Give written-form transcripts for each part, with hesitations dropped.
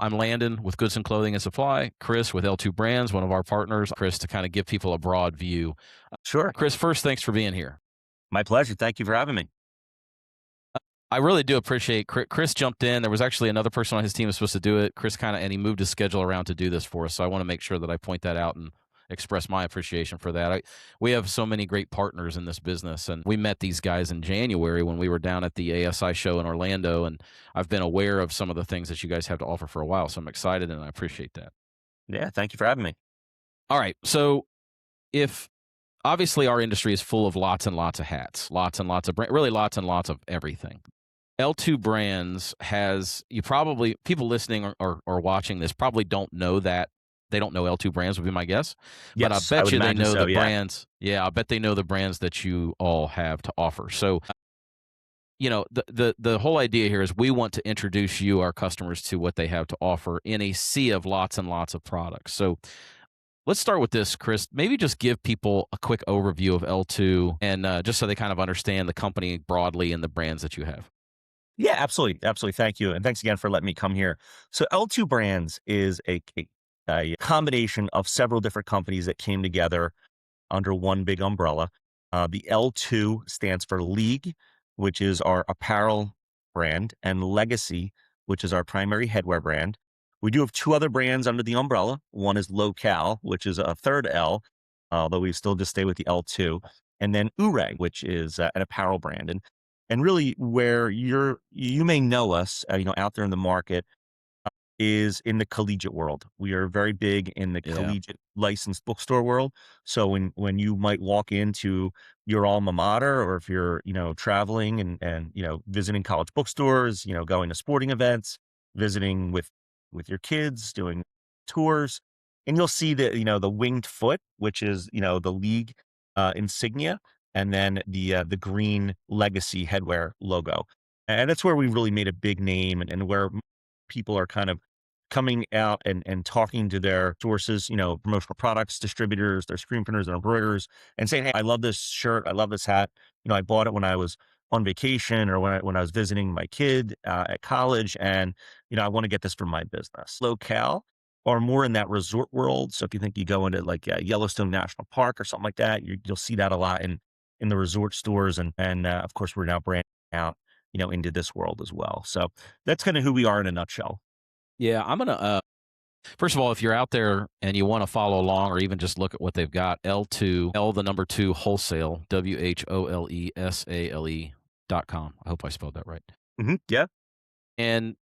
I'm Landon with Goods and Clothing and Supply. Chris with L2 Brands, one of our partners. Chris, to kind of give people a broad view. Sure. Chris, first, thanks for being here. My pleasure. Thank you for having me. I really do appreciate Chris jumped in. There was actually another person on his team who was supposed to do it. Chris and he moved his schedule around to do this for us. So I want to make sure that I point that out and express my appreciation for that. We have so many great partners in this business, and we met these guys in January when we were down at the ASI show in Orlando, and I've been aware of some of the things that you guys have to offer for a while. So I'm excited and I appreciate that. Yeah. Thank you for having me. All right. So if obviously our industry is full of lots and lots of hats, lots and lots of really lots and lots of everything. L2 Brands has, people listening or watching this probably don't know that. They don't know L2 Brands would be my guess. Yes, but I bet you they know the yeah. brands. Yeah, I bet they know the brands that you all have to offer. So, the whole idea here is we want to introduce you, our customers, to what they have to offer in a sea of lots and lots of products. So let's start with this, Chris. Maybe just give people a quick overview of L2 and just so they kind of understand the company broadly and the brands that you have. Yeah, absolutely. Absolutely. Thank you. And thanks again for letting me come here. So L2 Brands is a combination of several different companies that came together under one big umbrella. The L2 stands for League, which is our apparel brand, and Legacy, which is our primary headwear brand. We do have two other brands under the umbrella. One is Locale, which is a third L, although we still just stay with the L2. And then Uray, which is an apparel brand. And really where you may know us, out there in the market, is in the collegiate world. We are very big in the collegiate licensed bookstore world. So when you might walk into your alma mater, or if you're, traveling and visiting college bookstores, going to sporting events, visiting with your kids, doing tours, and you'll see the winged foot, which is, the League insignia, and then the green Legacy headwear logo. And that's where we really made a big name, and where people are kind of coming out and talking to their sources, promotional products, distributors, their screen printers and embroiderers, and saying, hey, I love this shirt. I love this hat. I bought it when I was on vacation, or when I was visiting my kid at college, and, I want to get this for my business. Locale are more in that resort world. So if you think you go into like Yellowstone National Park or something like that, you'll see that a lot in the resort stores. And of course, we're now branching out, into this world as well. So that's kind of who we are in a nutshell. Yeah, I'm going to, first of all, if you're out there and you want to follow along or even just look at what they've got, L2, the number 2 wholesale, WHOLESALE.com. I hope I spelled that right. Mm-hmm. Yeah. And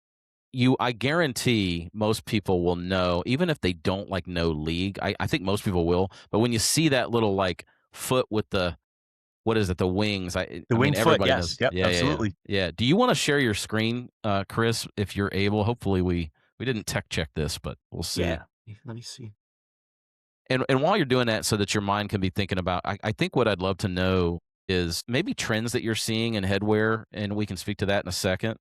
I guarantee most people will know, even if they don't know League, I think most people will, but when you see that little foot with what is it? The wings. The wing foot, everybody yes. knows. Yep, Yeah, absolutely. Yeah. Do you want to share your screen, Chris, if you're able? Hopefully we didn't tech check this, but we'll see. Yeah. Let me see. And while you're doing that, so that your mind can be thinking about, I think what I'd love to know is maybe trends that you're seeing in headwear, and we can speak to that in a second.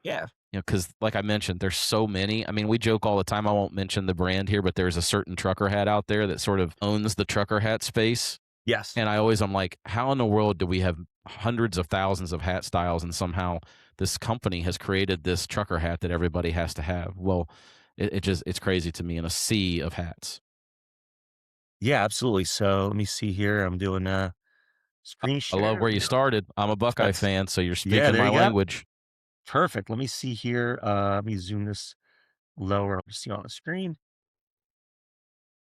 Yeah. Because like I mentioned, there's so many. I mean, we joke all the time. I won't mention the brand here, but there's a certain trucker hat out there that sort of owns the trucker hat space. Yes. And I'm like, how in the world do we have hundreds of thousands of hat styles, and somehow this company has created this trucker hat that everybody has to have? Well, it's crazy to me, in a sea of hats. Yeah, absolutely. So let me see here. I'm doing a screen share. I love where you started. I'm a Buckeye fan, so you're speaking my language. Perfect. Let me see here. Let me zoom this lower. I'll see on the screen.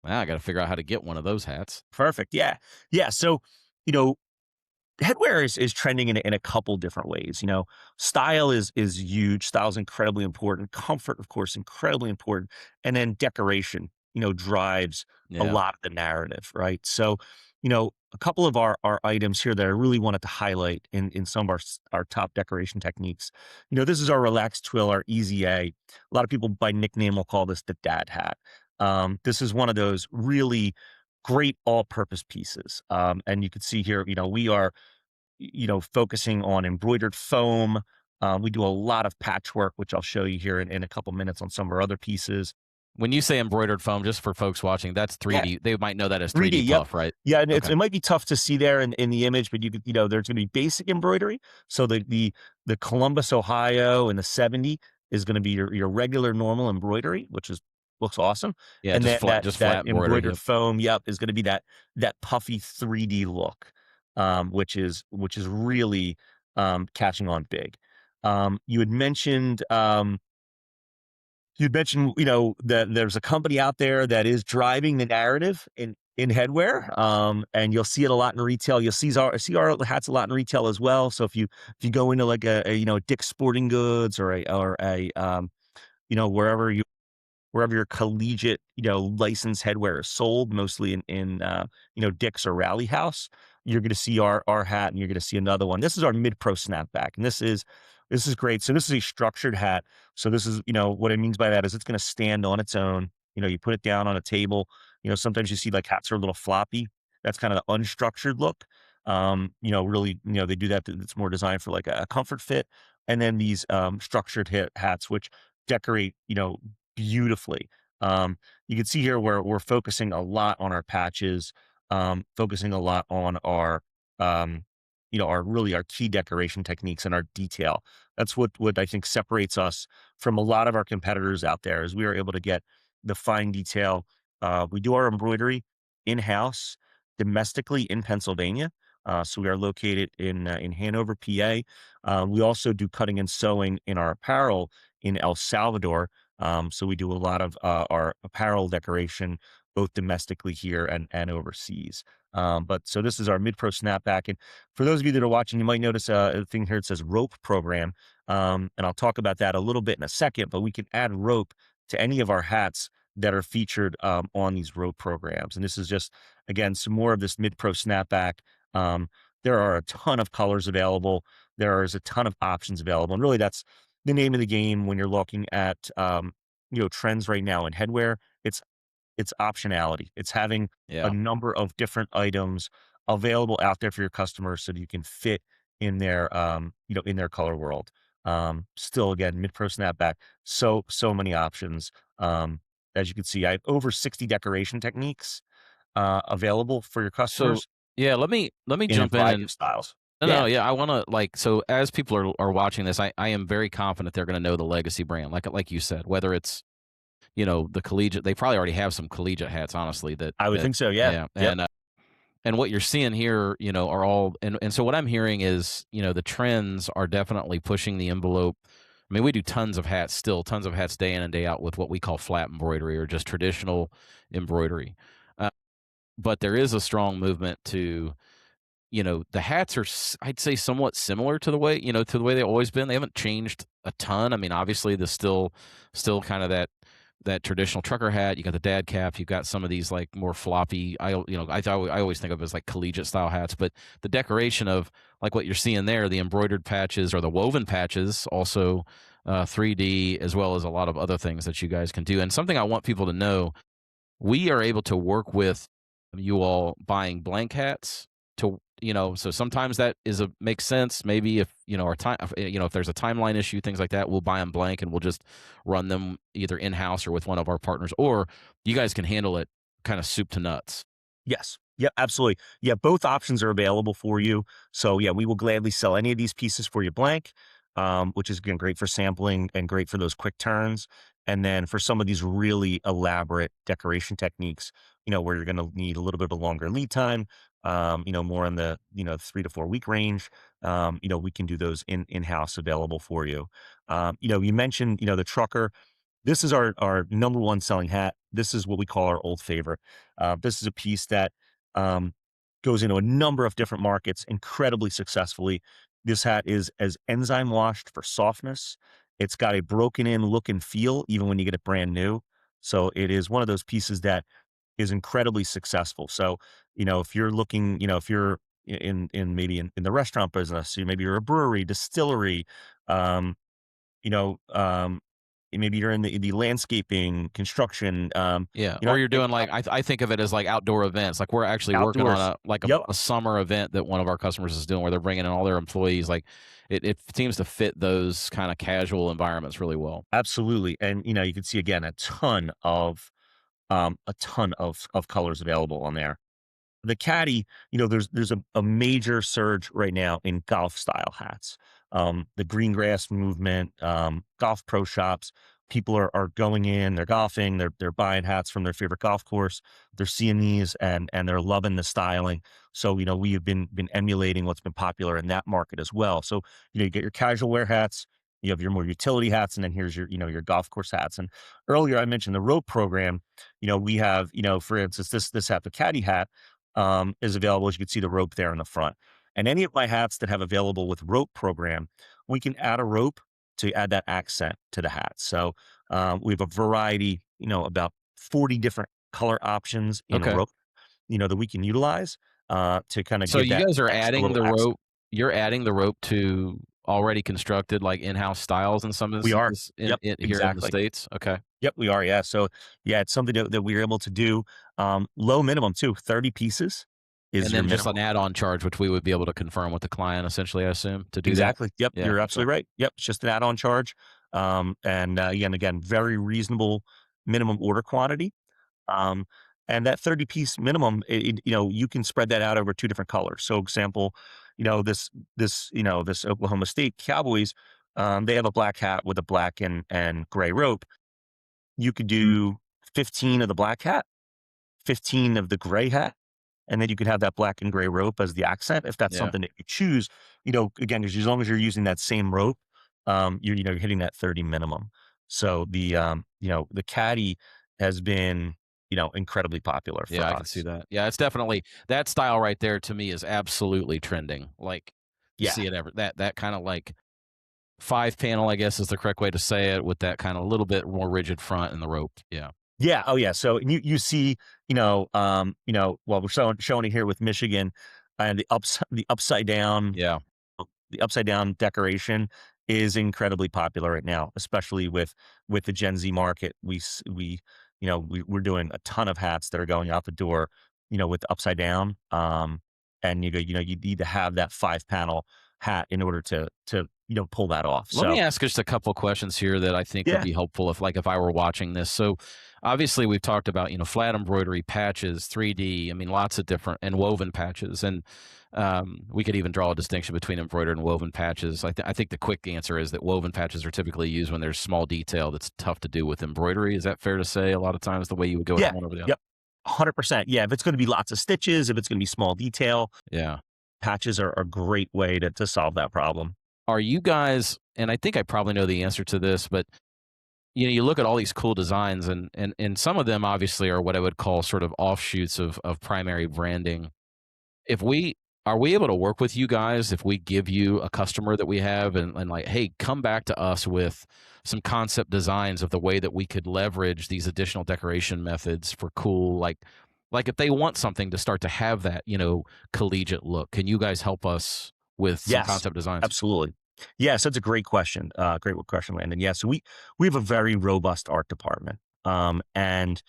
Now I got to figure out how to get one of those hats. Perfect. Yeah. Yeah. So, headwear is trending in a couple different ways. Style is huge. Style is incredibly important. Comfort, of course, incredibly important. And then decoration, drives a lot of the narrative, right? So, a couple of our items here that I really wanted to highlight in some of our top decoration techniques. This is our Relaxed Twill, our Easy A. A lot of people by nickname will call this the dad hat. This is one of those really great all-purpose pieces. And you can see here, we are, focusing on embroidered foam. We do a lot of patchwork, which I'll show you here in a couple minutes on some of our other pieces. When you say embroidered foam, just for folks watching, that's 3D. Yeah. They might know that as 3D yep. puff, right? Yeah, and it might be tough to see there in the image, but you could, there's going to be basic embroidery. So the Columbus, Ohio, and the 70 is going to be your regular normal embroidery, which is looks awesome. Yeah, And just then flat, just that flat embroidered. embroidered Yep. foam, yep, is going to be that puffy 3D look, which is really catching on big. You had mentioned that there's a company out there that is driving the narrative in headwear, and you'll see it a lot in retail. You'll see our hats a lot in retail as well. So if you go into like a Dick's Sporting Goods or wherever your collegiate, licensed headwear is sold, mostly in Dick's or Rally House, you're going to see our hat, and you're going to see another one. This is our mid-pro snapback, and this is great. So this is a structured hat. So this is, what it means by that is it's going to stand on its own. You put it down on a table. Sometimes you see like hats are a little floppy. That's kind of the unstructured look. Really, they do that. It's more designed for like a comfort fit. And then these structured hats, which decorate, beautifully. You can see here where we're focusing a lot on our patches, focusing a lot on our key decoration techniques and our detail. That's what I think separates us from a lot of our competitors out there, is we are able to get the fine detail. We do our embroidery in-house, domestically in Pennsylvania. So we are located in Hanover, PA. We also do cutting and sewing in our apparel in El Salvador. So we do a lot of our apparel decoration, both domestically here and overseas. But so this is our mid-pro snapback. And for those of you that are watching, you might notice a thing here that says rope program. And I'll talk about that a little bit in a second, but we can add rope to any of our hats that are featured on these rope programs. And this is just, again, some more of this mid-pro snapback. Um, there are a ton of colors available. There is a ton of options available. And really, that's the name of the game when you're looking at trends right now in headwear. It's optionality. It's having a Yeah. number of different items available out there for your customers so that you can fit in their color world. Still, again, mid pro snapback, so many options. As you can see, I have over 60 decoration techniques available for your So customers yeah, let me in a jump in variety and of styles. no, no, Yeah, no, yeah, I want to like so as people are watching this, I am very confident they're going to know the legacy brand, like you said, whether it's the collegiate. They probably already have some collegiate hats, honestly. I would That think so. Yeah. yeah, Yep. and what you're seeing here, are all and so what I'm hearing is, the trends are definitely pushing the envelope. I mean, we do tons of hats day in and day out with what we call flat embroidery or just traditional embroidery. Uh, but there is a strong movement to, the hats are, I'd say, somewhat similar to the way, to the way they've always been. They haven't changed a ton. I mean, obviously, there's still kind of that traditional trucker hat. You got the dad cap. You've got some of these like more floppy. I always think of as like collegiate style hats, but the decoration of like what you're seeing there, the embroidered patches or the woven patches, also 3D, as well as a lot of other things that you guys can do. And something I want people to know, we are able to work with you all buying blank hats to, so sometimes that makes sense. Maybe if, our time, if there's a timeline issue, things like that, we'll buy them blank and we'll just run them either in-house or with one of our partners, or you guys can handle it kind of soup to nuts. Yes. Yeah, absolutely. Yeah, both options are available for you. So yeah, we will gladly sell any of these pieces for you blank, which is again great for sampling and great for those quick turns. And then for some of these really elaborate decoration techniques, where you're going to need a little bit of a longer lead time, more in the 3 to 4 week range. We can do those in-house available for you. You mentioned the trucker. This is our number one selling hat. This is what we call our old favorite. This is a piece that goes into a number of different markets incredibly successfully. This hat is as enzyme washed for softness. It's got a broken in look and feel, even when you get it brand new. So it is one of those pieces that is incredibly successful. So, if you're looking, if you're in maybe in the restaurant business, maybe you're a brewery, distillery, um, you know, um, maybe you're in the landscaping, construction, Yeah, you know, or you're think doing like I think of it as like outdoor events. Like we're actually working on outdoors. a Yep, a summer event that one of our customers is doing where they're bringing in all their employees. Like it seems to fit those kind of casual environments really well. absolutely. And you can see again a ton of colors available on there. The Caddy, there's a major surge right now in golf style hats. the green grass movement, golf pro shops. People are going in, they're golfing, they're buying hats from their favorite golf course. They're seeing these and they're loving the styling. So, we have been emulating what's been popular in that market as well. So, you get your casual wear hats, you have your more utility hats, and then here's your golf course hats. And earlier I mentioned the rope program. We have, for instance, this hat, the Caddy hat, is available. As you can see the rope there in the front. And any of my hats that have available with rope program, we can add a rope to add that accent to the hat. So we have a variety, about 40 different color options in Okay. rope, that we can utilize to kind of So give you that guys are extra adding little the accent. rope. You're adding the rope to already constructed like in-house styles in some We are. instances Yep, here in the exactly. States. Okay. Yep, we are. Yeah. So yeah, it's something that we're able to do. Low minimum too. 30 pieces And is your then just minimum. an add-on charge, which we would be able to confirm with the client, essentially, I assume, to do that? Exactly. Yep, Yeah, you're okay. absolutely right. Yep, it's just an add-on charge. And again, very reasonable minimum order quantity. Um, and that 30-piece minimum, you can spread that out over two different colors. So, example, this Oklahoma State Cowboys, they have a black hat with a black and gray rope. You could do 15 of the black hat, 15 of the gray hat, and then you could have that black and gray rope as the accent if that's Yeah. something that you choose. Again, as long as you're using that same rope, you're hitting that 30 minimum. So the caddy has been, incredibly popular Yeah, for I can see us. that. Yeah, it's definitely that style right there to me is absolutely trending. Like, you Yeah. see it ever that kinda, like, 5 panel, I guess, is the correct way to say it, with that kinda little bit more rigid front and the rope. Yeah. Yeah. Oh yeah. So you see, well, we're showing it here with Michigan and Yeah. the upside down decoration is incredibly popular right now, especially with the Gen Z market. We're doing a ton of hats that are going out the door, with upside down. And you need to have that 5 panel hat in order to pull that off. Let me So ask just a couple questions here that I think would yeah, be helpful if I were watching this. So, obviously, we've talked about flat embroidery patches, 3D. I mean, lots of different and woven patches, and we could even draw a distinction between embroidered and woven patches. I think the quick answer is that woven patches are typically used when there's small detail that's tough to do with embroidery. Is that fair to say? A lot of times, the way you would go with yeah, one over the other. yep, 100%. Yeah, if it's going to be lots of stitches, if it's going to be small detail, Yeah. patches are a great way to solve that problem. Are you guys? And I think I probably know the answer to this, but you look at all these cool designs, and some of them obviously are what I would call sort of offshoots of primary branding. If we Are we able to work with you guys if we give you a customer that we have and like, hey, come back to us with some concept designs of the way that we could leverage these additional decoration methods for cool, like if they want something to start to have that, collegiate look, can you guys help us with some Yes, concept designs? absolutely. Yes, that's a great question. Great question, Landon. Yeah, so we have a very robust art department. And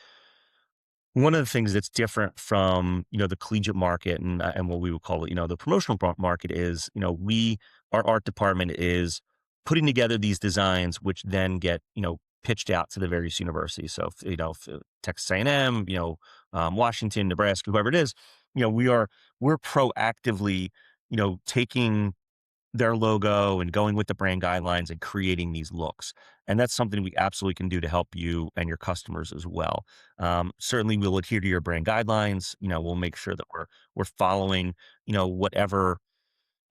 one of the things that's different from the collegiate market and what we would call it, the promotional market is, our art department is putting together these designs, which then get pitched out to the various universities. So Texas A&M, Washington, Nebraska, whoever it is, we're proactively taking their logo and going with the brand guidelines and creating these looks. And that's something we absolutely can do to help you and your customers as well. Certainly, we'll adhere to your brand guidelines. We'll make sure that we're following, whatever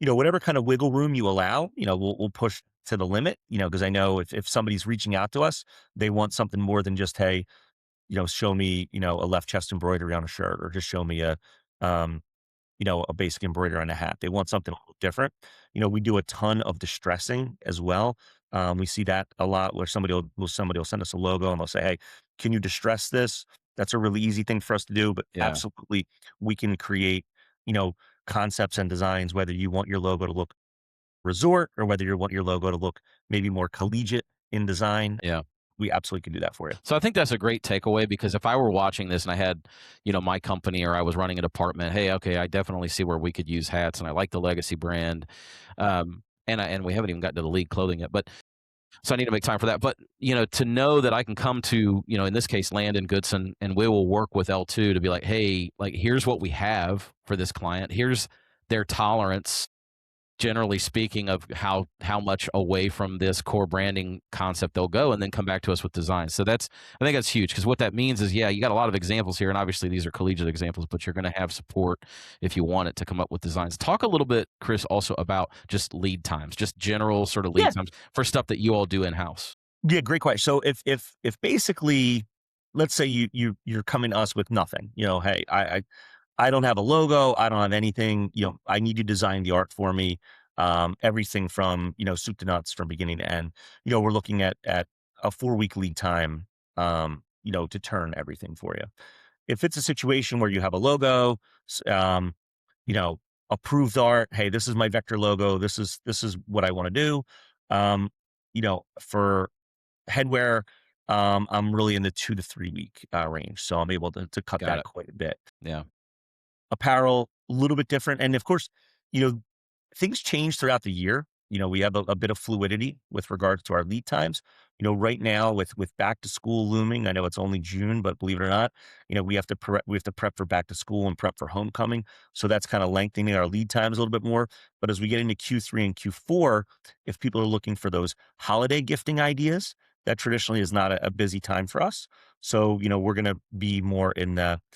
whatever kind of wiggle room you allow. We'll push to the limit. Because I know if somebody's reaching out to us, they want something more than just, hey, show me a left chest embroidery on a shirt, or just show me um, a basic embroidery on a hat. They want something a little different. We do a ton of distressing as well. We see that a lot where somebody will send us a logo and they'll say, "Hey, can you distress this?" That's a really easy thing for us to do, but Yeah, absolutely we can create, you know, concepts and designs, whether you want your logo to look resort or whether you want your logo to look maybe more collegiate in design. yeah. We absolutely can do that for you. So I think that's a great takeaway because if I were watching this and I had, my company or I was running a department, hey, okay, I definitely see where we could use hats and I like the legacy brand. And we haven't even gotten to the league clothing yet, but so I need to make time for that. But, to know that I can come to, in this case, Landon Goodson, and we will work with L2 to be like, hey, like, here's what we have for this client. Here's their tolerance generally speaking, of how much away from this core branding concept they'll go, and then come back to us with designs. So I think that's huge, because what that means is, yeah, you got a lot of examples here, and obviously these are collegiate examples, but you're going to have support if you want it to come up with designs. Talk a little bit, Chris, also about just lead times, just general sort of lead Yeah. times for stuff that you all do in house. Yeah, great question. So if basically, let's say you're coming to us with nothing, hey, I don't have a logo, I don't have anything, I need you to design the art for me, everything from soup to nuts from beginning to end. We're looking at a 4-week lead time, to turn everything for you. If it's a situation where you have a logo, s- um, you know, approved art, hey, this is my vector logo, this is what I want to do. For headwear, I'm really in the 2 to 3 week range, so I'm able to cut Got that it. quite a bit. Yeah. Apparel, a little bit different, and of course, you know, things change throughout the year. We have a bit of fluidity with regards to our lead times. Right now with back to school looming, I know it's only June, but believe it or not, we have to prep for back to school and prep for homecoming. So that's kind of lengthening our lead times a little bit more. But as we get into Q3 and Q4, if people are looking for those holiday gifting ideas, that traditionally is not a busy time for us. So, we're going to be more in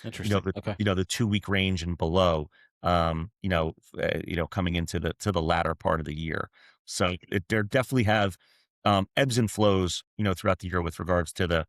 Interesting. the Okay. the 2-week range and below, coming into the latter part of the year. So there definitely have ebbs and flows, throughout the year with regards to the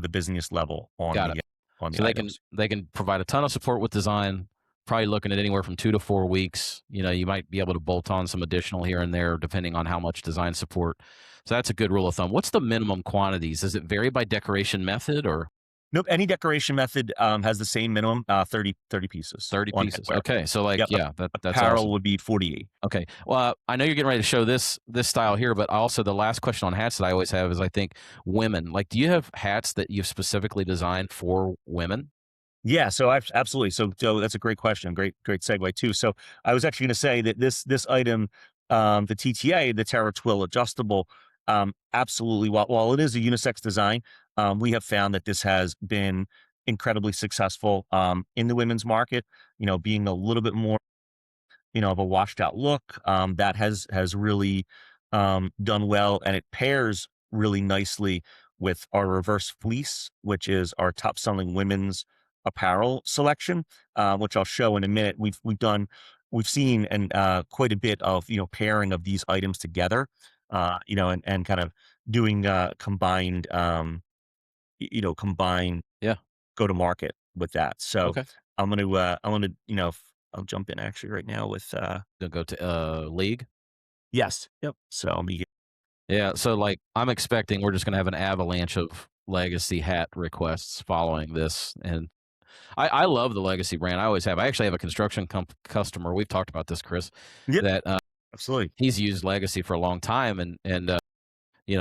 business level on Got it. the So items. they can provide a ton of support with design. Probably looking at anywhere from 2 to 4 weeks. You might be able to bolt on some additional here and there, depending on how much design support. So that's a good rule of thumb. What's the minimum quantities? Does it vary by decoration method, or Nope. Any decoration method has the same minimum, 30 pieces 30 on pieces? headwear. Okay, so like, Yep. yeah, that's Apparel awesome. would be 48. Okay, well, I know you're getting ready to show this style here, but also the last question on hats that I always have is, I think, women. Like, do you have hats that you've specifically designed for women? Yeah, so I've absolutely. So that's a great question. Great segue too. So I was actually going to say that this item, the TTA, the Terra Twill adjustable, absolutely. While it is a unisex design, we have found that this has been incredibly successful in the women's market. Being a little bit more of a washed out look, that has really done well, and it pairs really nicely with our reverse fleece, which is our top selling women's apparel selection, which I'll show in a minute. We've seen and quite a bit of pairing of these items together, and kind of doing combined Yeah. go to market with that. So Okay. I'll jump in actually right now with Gonna go to league. yes. Yep. So let me get Yeah, so, like, I'm expecting we're just gonna have an avalanche of legacy hat requests following this, and I love the legacy brand. I always have. I actually have a construction customer. We've talked about this, Chris, yep, that absolutely. he's used legacy for a long time, and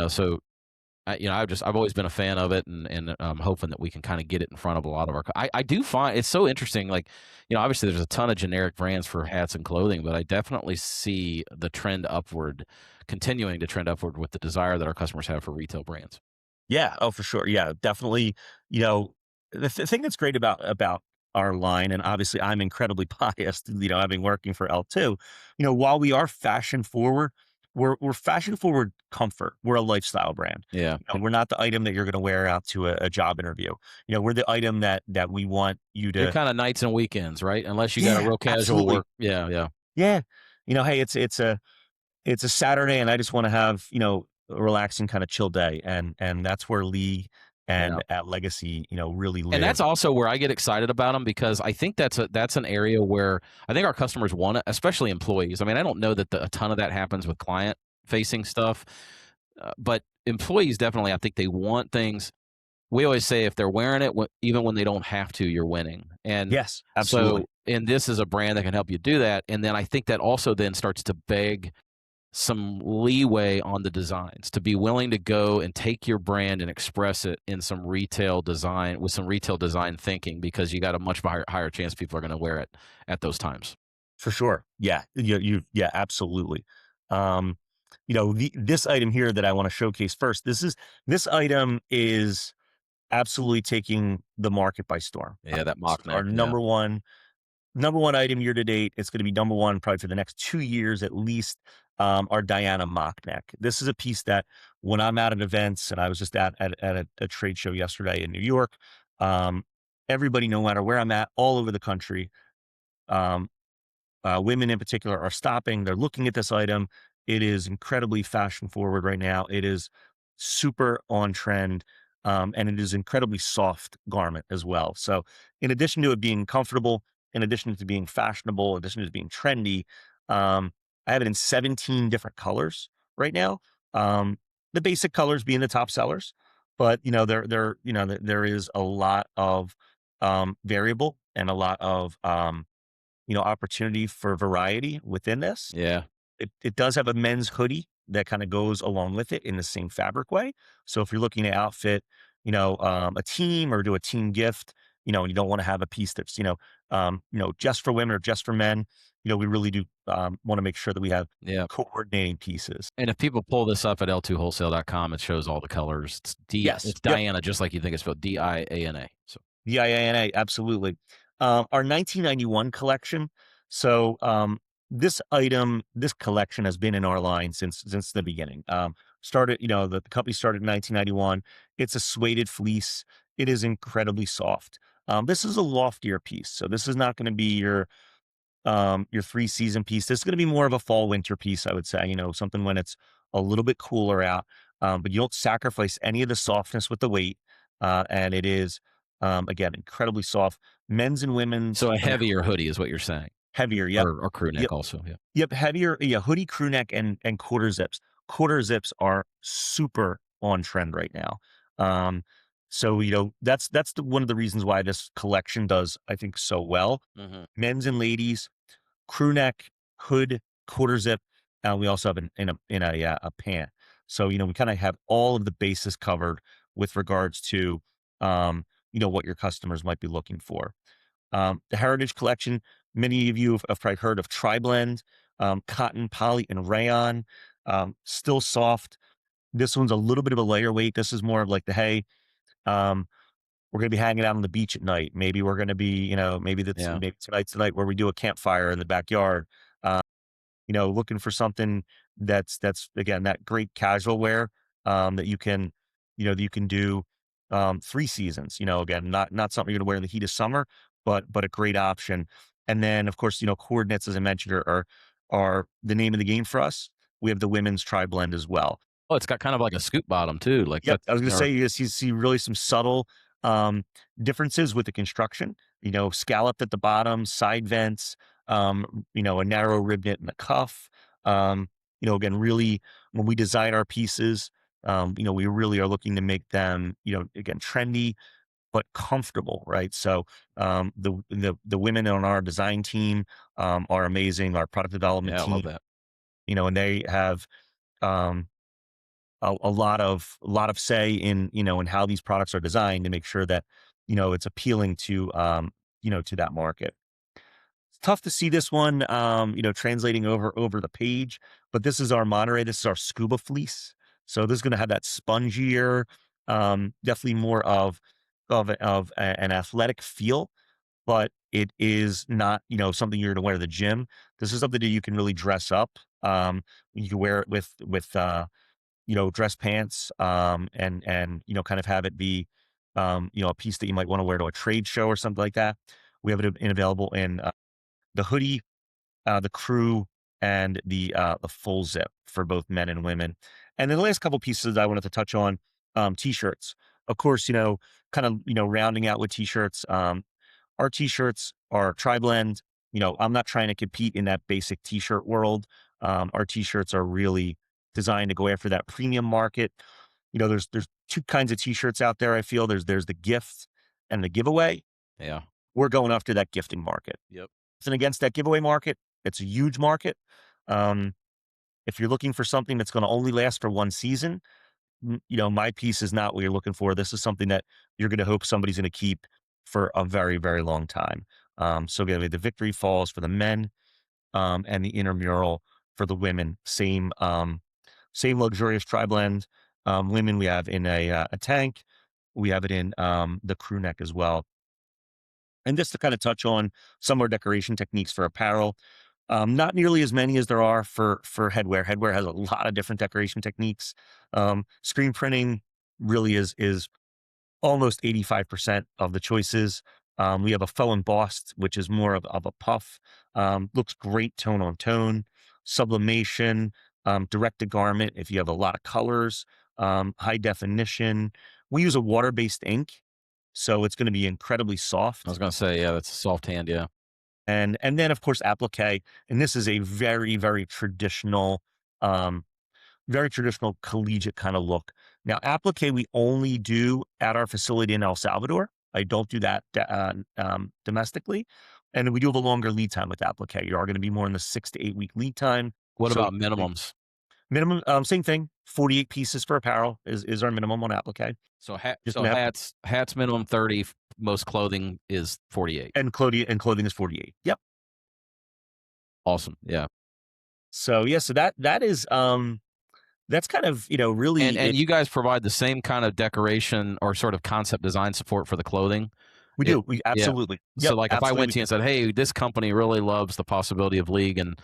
so I've always been a fan of it, and I'm hoping that we can kind of get it in front of a lot of our. I do find it's so interesting. Like, obviously there's a ton of generic brands for hats and clothing, but I definitely see the trend upward, continuing to trend upward with the desire that our customers have for retail brands. Yeah. Oh, for sure. Yeah, definitely. You know, the thing that's great about our line, and obviously I'm incredibly biased, having working for L2, while we are fashion forward, we're fashion forward comfort. We're a lifestyle brand. Yeah, We're not the item that you're going to wear out to a job interview. We're the item that we want you you're to. kind of nights and weekends, right? Unless you got a Yeah, real casual absolutely. work. Yeah, yeah, Yeah. Hey, it's a Saturday and I just want to have, a relaxing kind of chill day. And that's where Lee yeah. and at Legacy, really And that's live. also where I get excited about them, because I think that's an area where I think our customers want it, especially employees. I mean, I don't know that a ton of that happens with client facing stuff, but employees definitely. I think they want things. We always say if they're wearing it, even when they don't have to, you're winning. And Yes, so, absolutely. and this is a brand that can help you do that. And then I think that also then starts to beg some leeway on the designs, to be willing to go and take your brand and express it in some retail design, with some retail design thinking, because you got a much higher chance people are going to wear it at those times. For sure. Yeah. Yeah, absolutely. Um, this item here that I want to showcase first, this item is absolutely taking the market by storm. Yeah, that This mock is our neck. Yeah. number one number one item year to date. It's going to be number one probably for the next 2 years at least. Our Diana mock neck. This is a piece that when I'm out at events, and I was just at a trade show yesterday in New York, um, everybody, no matter where I'm at, all over the country, um, women in particular are stopping. They're looking at this item. It is incredibly fashion forward right now. It is super on trend. And it is incredibly soft garment as well. So, in addition to it being comfortable, in addition to being fashionable, in addition to being trendy, um, I have it in 17 different colors right now. The basic colors being the top sellers, but there is a lot of variable and a lot of opportunity for variety within this. Yeah. It does have a men's hoodie that kind of goes along with it in the same fabric way. So if you're looking to outfit, a team or do a team gift, and you don't want to have a piece that's, just for women or just for men, we really do want to make sure that we have Yeah. coordinating pieces. And if people pull this up at L2wholesale.com, it shows all the colors. Yes. It's Yep. Diana, just like you think it's spelled Diana. So Yeah, absolutely. Our 1991 collection. So, this collection has been in our line since the beginning. The company started in 1991. It's a suede fleece. It is incredibly soft. This is a loftier piece, so this is not going to be your 3 season piece. This is going to be more of a fall winter piece, I would say. Something when it's a little bit cooler out, but you don't sacrifice any of the softness with the weight, and it is again incredibly soft. Men's and women's so a and heavier hoodie is what you're saying, heavier. Yep, or crew neck yep, also. Yeah. yep. Heavier. Yeah, hoodie, crew neck, and quarter zips. Quarter zips are super on trend right now. Um, so that's one of the reasons why this collection does, I think, so well. Hmm. Men's and ladies crew neck, hood, quarter zip, and we also have a pant. So we kind of have all of the bases covered with regards to what your customers might be looking for. The Heritage Collection, many of you have probably heard of Tri-Blend, cotton, poly, and rayon. Still soft. This one's a little bit of a layer weight. This is more of like the hey. Um, we're gonna be hanging out on the beach at night. Maybe we're gonna be, Yeah. maybe tonight's the night where we do a campfire in the backyard. Uh, looking for something that's again that great casual wear that you can do 3 seasons. Again, not something you're gonna wear in the heat of summer, but a great option. And then of course, coordinates, as I mentioned, are the name of the game for us. We have the women's tri blend as well. Oh, it's got kind of like a scoop bottom too. Like Yep, I was gonna or say you see really some subtle, differences with the construction, scalloped at the bottom, side vents, a narrow ribnet in the cuff. Again, really, when we design our pieces, we really are looking to make them, again, trendy but comfortable, right? So, the women on our design team, are amazing, our product development yeah, I love team, that. and they have, um a lot of say in how these products are designed to make sure that it's appealing to that market. It's tough to see this one translating over the page, but this is our Monterey. This is our scuba fleece. So this is going to have that spongier, definitely more an athletic feel, but it is not something you're going to wear to the gym. This is something that you can really dress up. You can wear it with dress pants, and kind of have it be, a piece that you might want to wear to a trade show or something like that. We have it available in the hoodie, the crew, and the full zip for both men and women. And then the last couple pieces I wanted to touch on, t-shirts. Of course, kind of rounding out with t-shirts. Our t-shirts are tri-blend. I'm not trying to compete in that basic t-shirt world. Our t-shirts are really designed to go after that premium market. There's two kinds of t-shirts out there. I feel there's the gift and the giveaway. Yeah. We're going after that gifting market. Yep. And against that giveaway market, it's a huge market. Um, if you're looking for something that's going to only last for 1 season, my piece is not what you're looking for. This is something that you're going to hope somebody's going to keep for a very, very long time. So again, we have the victory falls for the men, and the intramural for the women. Same luxurious tri-blend. Women we have in a tank. We have it in the crew neck as well. And just to kind of touch on some of our decoration techniques for apparel, not nearly as many as there are for headwear. Headwear has a lot of different decoration techniques. Screen printing really is almost 85% of the choices. We have a faux embossed, which is more of a puff. Looks great tone on tone. Sublimation, direct to garment if you have a lot of colors. High definition. We use a water-based ink, so it's going to be incredibly soft. I was going to say, yeah, that's a soft hand. Yeah. And then of course applique, and this is a very, um, very traditional collegiate kind of look. Now, applique we only do at our facility in El Salvador. I don't do that domestically, and we do have a longer lead time with applique. You are going to be more in the 6 to 8 week lead time. What So about minimums? minimum, same thing. 48 pieces per apparel is our minimum on applique. So Just gonna have hats minimum 30. Most clothing is 48. and clothing is 48. Yep. Awesome. Yeah. So yeah, so that is that's kind of really And you guys provide the same kind of decoration or sort of concept design support for the clothing? we do. We Yeah. absolutely. So Yep, like if I absolutely went to you and said, "Hey, this company really loves the possibility of league and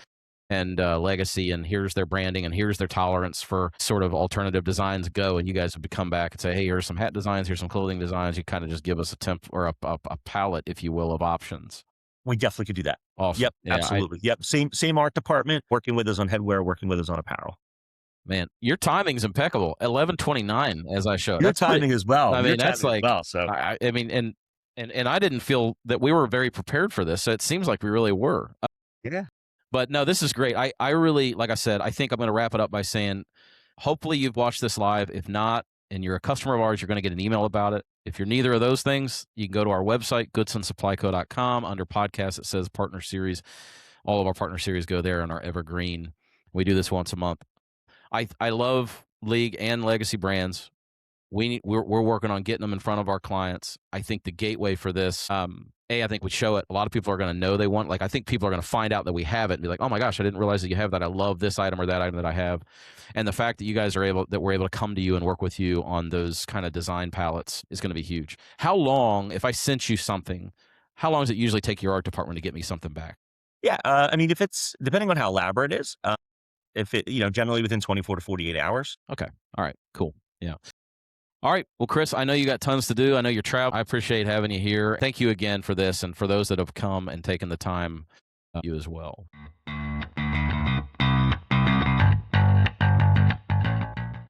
legacy, and here's their branding and here's their tolerance for sort of alternative designs, go," and you guys would come back and say, "Hey, here's some hat designs, here's some clothing designs," you kind of just give us a temp or a palette, if you will, of options. we definitely could do that. Awesome. Yep, Yeah, absolutely. Yep, same art department working with us on headwear, working with us on apparel. man, your timing's impeccable. 11:29 as I show. Your That's pretty, timing as well. I Your mean, that's timing as like, well. So I mean, and I didn't feel that we were very prepared for this. So it seems like we really were. yeah, But no, this is great. I really, like I said, I think I'm going to wrap it up by saying, hopefully you've watched this live. If not, and you're a customer of ours, you're going to get an email about it. If you're neither of those things, you can go to our website, goodsonsupplyco.com. Under podcast, it says partner series. All of our partner series go there in our evergreen. We do this once a month. I love League and Legacy brands. We're working on getting them in front of our clients. I think the gateway for this, I think we show it. A lot of people are going to know they want. Like, I think people are going to find out that we have it and be like, "Oh my gosh, I didn't realize that you have that. I love this item or that item that I have." And the fact that you guys we're able to come to you and work with you on those kind of design palettes is going to be huge. How long, if I sent you something, how long does it usually take your art department to get me something back? yeah. I mean, if it's depending on how elaborate it is, if it generally within 24 to 48 hours. Okay. All right. Cool. Yeah. All right. Well, Chris, I know you got tons to do. I know you're traveling. I appreciate having you here. Thank you again for this, and for those that have come and taken the time, you as well.